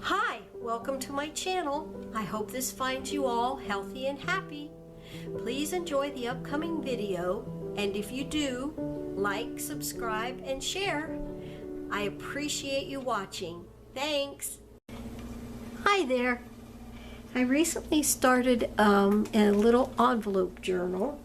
Hi, welcome to my channel. I hope this finds you all healthy and happy. Please enjoy the upcoming video, and if you do, like, subscribe, and share. I appreciate you watching. Thanks. Hi there. I recently started a little envelope journal.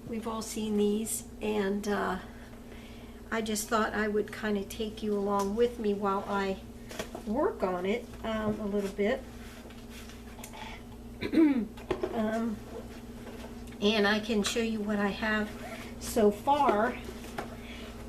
We've all seen these, and I just thought I would kind of take you along with me while I work on it a little bit. And I can show you what I have so far.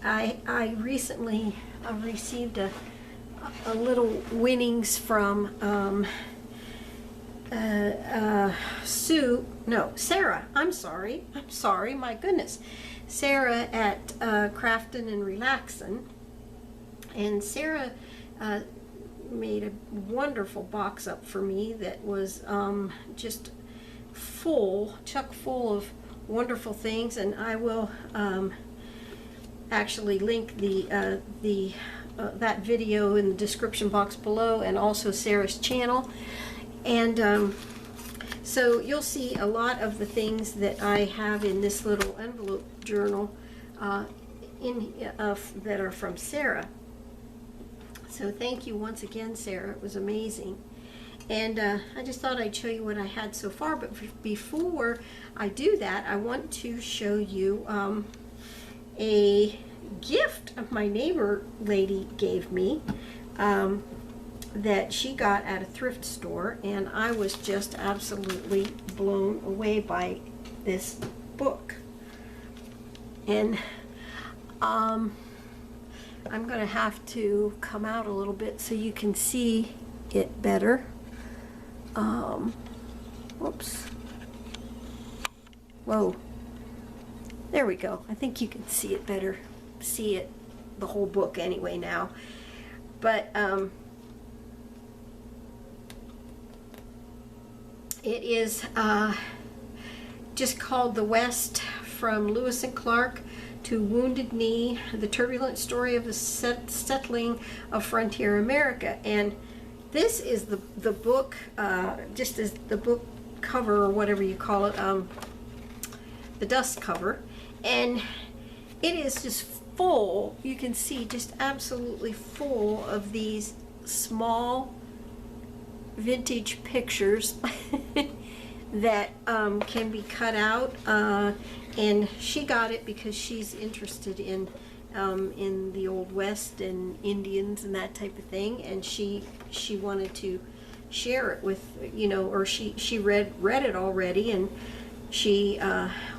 I recently received a little winnings from Sarah. I'm sorry, my goodness. Sarah at Craftin' and Relaxin'. And Sarah made a wonderful box up for me that was just chock full of wonderful things, and I will actually link that video in the description box below, and also Sarah's channel. And so you'll see a lot of the things that I have in this little envelope journal that are from Sarah. So thank you once again, Sarah. It was amazing. And I just thought I'd show you what I had so far. But before I do that, I want to show you a gift my neighbor lady gave me that she got at a thrift store. And I was just absolutely blown away by this book. And I'm going to have to come out a little bit so you can see it better. Whoops. Whoa. There we go. I think you can see it better. See it, the whole book anyway now. But it is just called The West, from Lewis and Clark to Wounded Knee, the turbulent story of the settling of frontier America. And this is the book, just as the book cover, or whatever you call it, the dust cover. And it is just full, you can see, just absolutely full of these small vintage pictures that can be cut out. And she got it because she's interested in the Old West and Indians and that type of thing, and she wanted to share it with, or she read it already, and she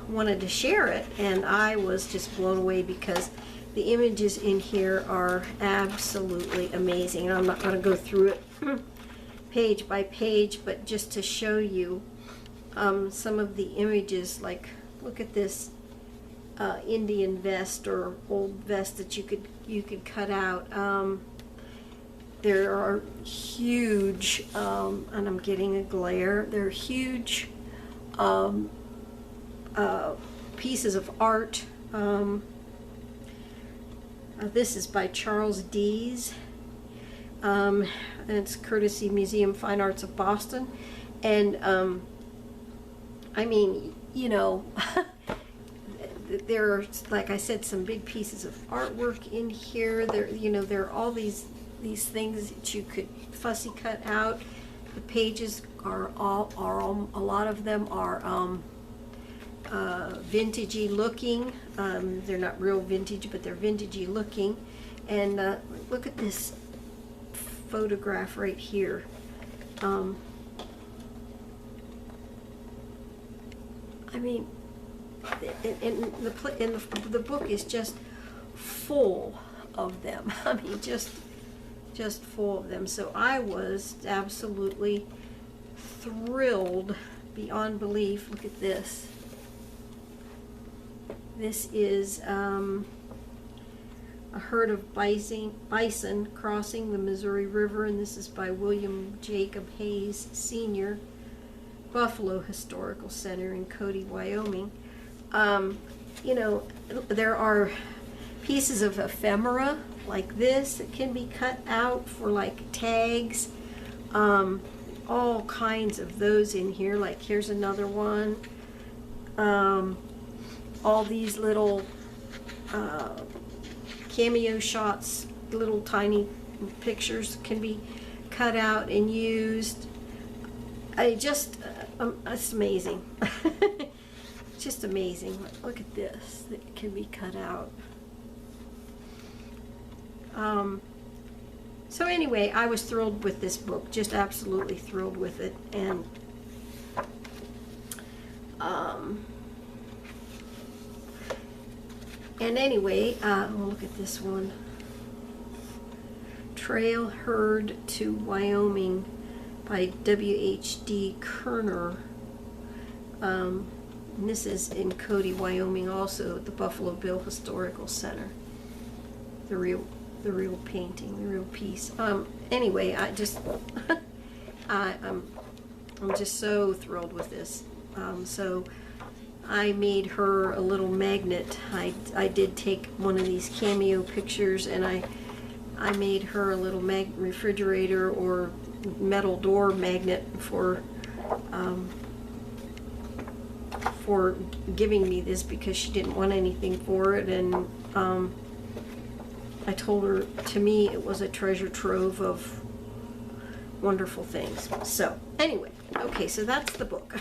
wanted to share it. And I was just blown away because the images in here are absolutely amazing. And I'm not going to go through it page by page, but just to show you some of the images. Like, look at this Indian vest or old vest that you could cut out. There are huge, and I'm getting a glare. There are huge pieces of art. This is by Charles Dees. And it's courtesy Museum of Fine Arts of Boston. And I mean, there are, like I said, some big pieces of artwork in here. There are all these things that you could fussy cut out. The pages are a lot of them are vintagey looking. They're not real vintage, but they're vintagey looking. And look at this photograph right here. I mean, the book is just full of them. I mean, just full of them. So I was absolutely thrilled beyond belief. Look at this. This is a herd of bison crossing the Missouri River, and this is by William Jacob Hayes Sr., Buffalo Historical Center in Cody, Wyoming. There are pieces of ephemera like this that can be cut out for like tags. All kinds of those in here. Like here's another one. All these little cameo shots, little tiny pictures can be cut out and used. It's amazing. Just amazing. Look at this. It can be cut out. So anyway, I was thrilled with this book. Just absolutely thrilled with it. And anyway, look at this one. Trail Herd to Wyoming by W.H.D. Kerner. And this is in Cody, Wyoming, also at the Buffalo Bill Historical Center. The real painting, the real piece. Anyway, I'm just so thrilled with this. So I made her a little magnet. I did take one of these cameo pictures, and I made her a little refrigerator or metal door magnet for giving me this, because she didn't want anything for it, and I told her, to me, it was a treasure trove of wonderful things. So anyway, okay, so that's the book.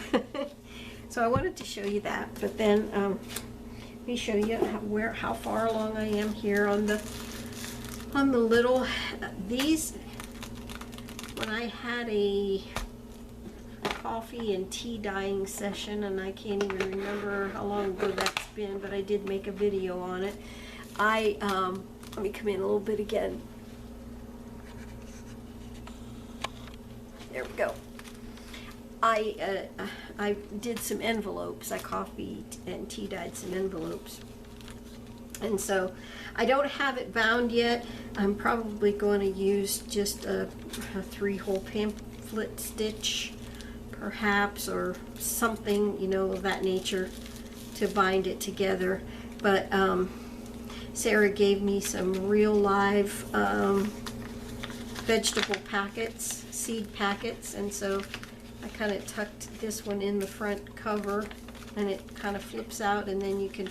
So I wanted to show you that, but then let me show you how far along I am here on the little these. When I had a coffee and tea dyeing session, and I can't even remember how long ago that's been, but I did make a video on it. Let me come in a little bit again. There we go. I did some envelopes. I coffee and tea dyed some envelopes. And so I don't have it bound yet. I'm probably going to use just a 3-hole pamphlet stitch, perhaps, or something, you know, of that nature to bind it together. But Sarah gave me some real live vegetable packets, seed packets, and so I kind of tucked this one in the front cover, and it kind of flips out, and then you can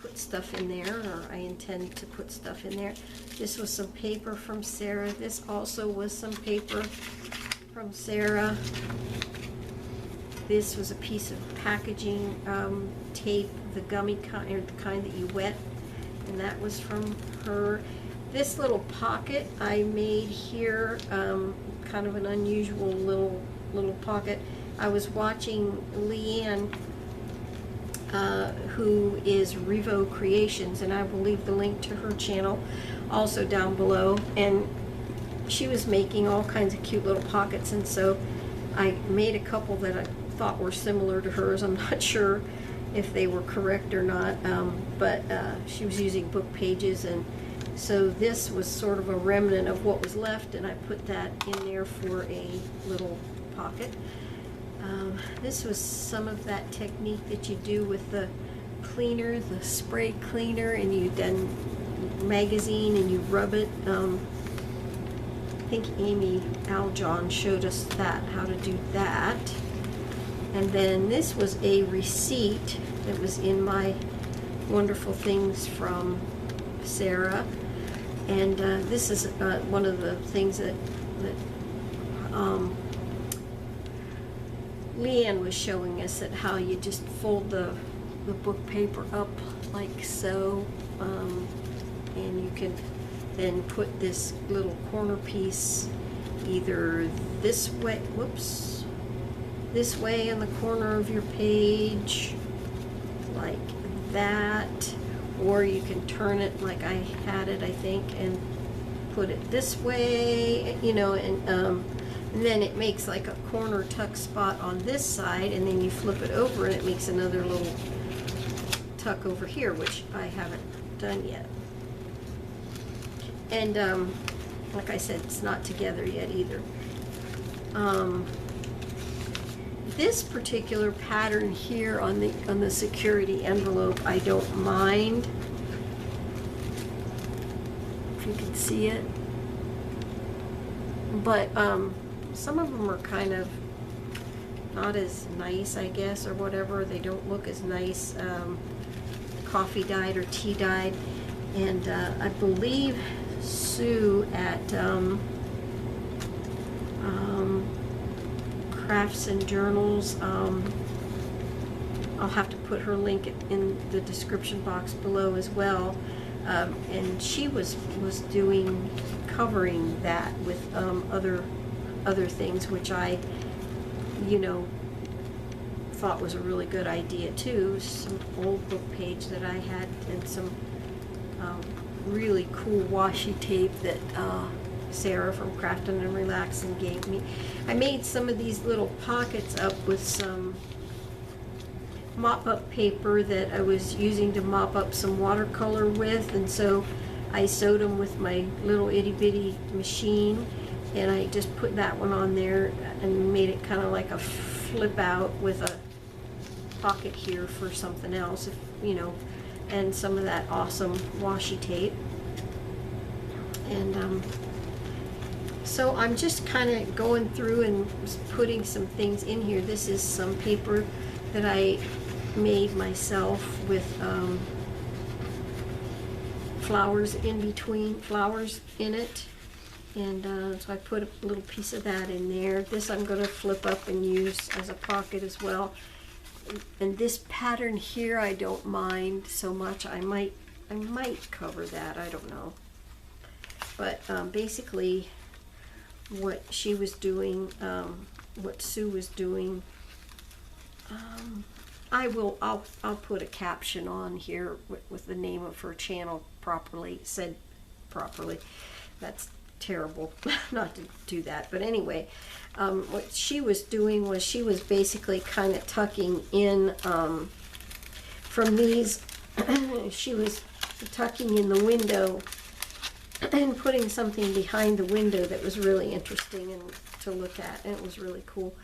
put stuff in there, or I intend to put stuff in there. This was some paper from Sarah. This also was some paper from Sarah. This was a piece of packaging tape, the gummy kind, or the kind that you wet, and that was from her. This little pocket I made here, kind of an unusual little pocket. I was watching Leanne, who is Rivo Creations, and I will leave the link to her channel also down below, and she was making all kinds of cute little pockets, and so I made a couple that I thought were similar to hers. I'm not sure if they were correct or not, but she was using book pages, and so this was sort of a remnant of what was left, and I put that in there for a little pocket. This was some of that technique that you do with the cleaner, the spray cleaner, and you then magazine and you rub it. I think Amy Aljon showed us that, how to do that. And then this was a receipt that was in my wonderful things from Sarah, and this is one of the things that Leanne was showing us, that how you just fold the book paper up like so, and you can then put this little corner piece either this way, whoops, this way in the corner of your page like that, or you can turn it like I had it, I think, and put it this way, you know, and then it makes like a corner tuck spot on this side, and then you flip it over and it makes another little tuck over here, which I haven't done yet. And like I said, it's not together yet either. This particular pattern here on the security envelope, I don't mind. If you can see it. But some of them are kind of not as nice, I guess, or whatever. They don't look as nice, coffee dyed or tea dyed. And I believe Sue at Crafts and Journals, I'll have to put her link in the description box below as well. And she was covering that with other things, which I, you know, thought was a really good idea too. Some old book page that I had, and some really cool washi tape that Sarah from Craftin' and Relaxin' gave me. I made some of these little pockets up with some mop-up paper that I was using to mop up some watercolor with, and so I sewed them with my little itty-bitty machine, and I just put that one on there and made it kind of like a flip out with a pocket here for something else, if you know, and some of that awesome washi tape. And so I'm just kind of going through and putting some things in here. This is some paper that I made myself with flowers in between, flowers in it. And so I put a little piece of that in there. This I'm going to flip up and use as a pocket as well. And this pattern here I don't mind so much. I might cover that, I don't know. But basically what she was doing, what Sue was doing, I'll put a caption on here with the name of her channel said properly. That's terrible not to do that, but anyway, what she was doing was she was basically kind of tucking in from these she was tucking in the window and putting something behind the window that was really interesting and to look at, and it was really cool.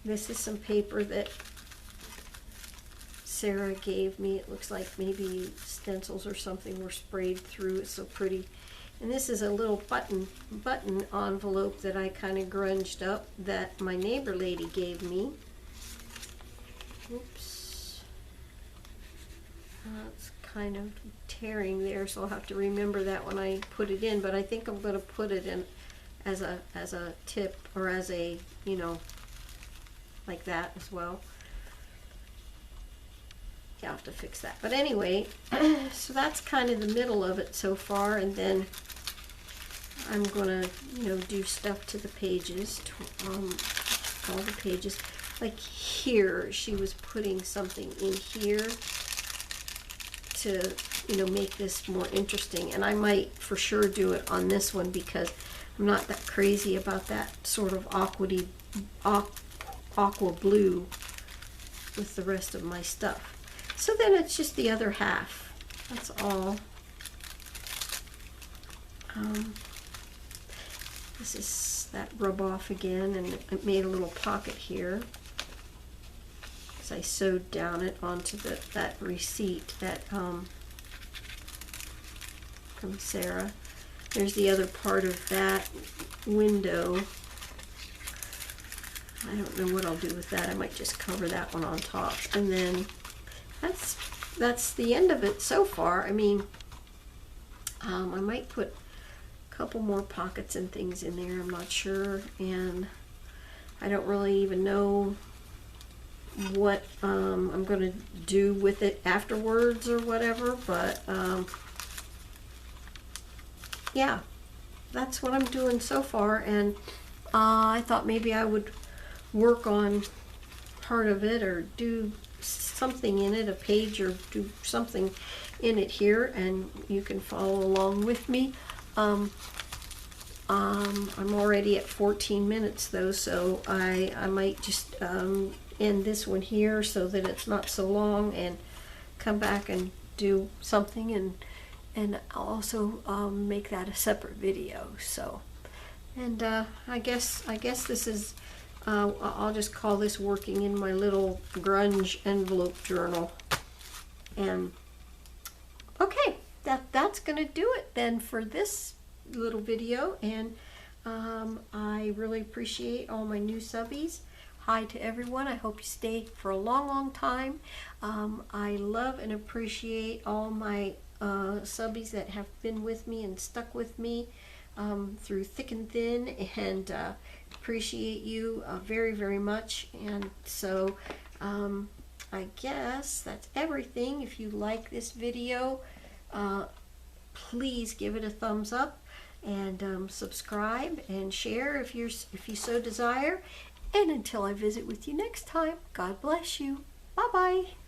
This is some paper that Sarah gave me. It looks like maybe stencils or something were sprayed through. It's so pretty. And this is a little button envelope that I kind of grunged up that my neighbor lady gave me. Oops. It's kind of tearing there, so I'll have to remember that when I put it in, but I think I'm going to put it in as a tip, or as a, you know, like that as well. Yeah, I'll have to fix that. But anyway, so that's kind of the middle of it so far, and then I'm gonna, you know, do stuff to the pages, all the pages. Like here, she was putting something in here to, you know, make this more interesting. And I might for sure do it on this one because I'm not that crazy about that sort of aqua blue with the rest of my stuff. So then it's just the other half. That's all. This is that rub off again, and it made a little pocket here. As I sewed down it onto that receipt that from Sarah. There's the other part of that window. I don't know what I'll do with that. I might just cover that one on top, and then that's the end of it so far. I mean, I might put a couple more pockets and things in there. I'm not sure, and I don't really even know what I'm going to do with it afterwards or whatever, but yeah, that's what I'm doing so far. And I thought maybe I would work on part of it or do something in it, a page, or do something in it here, and you can follow along with me. I'm already at 14 minutes though, so I might just end this one here so that it's not so long, and come back and do something, and also make that a separate video. So, and I guess this is I'll just call this working in my little grunge envelope journal. And okay, that's that's gonna do it then for this little video, and I really appreciate all my new subbies. Hi to everyone. I hope you stay for a long, long time. I love and appreciate all my subbies that have been with me and stuck with me through thick and thin, and appreciate you very, very much. And so I guess that's everything. If you like this video, please give it a thumbs up, and subscribe and share if you so desire. And until I visit with you next time, God bless you. Bye-bye.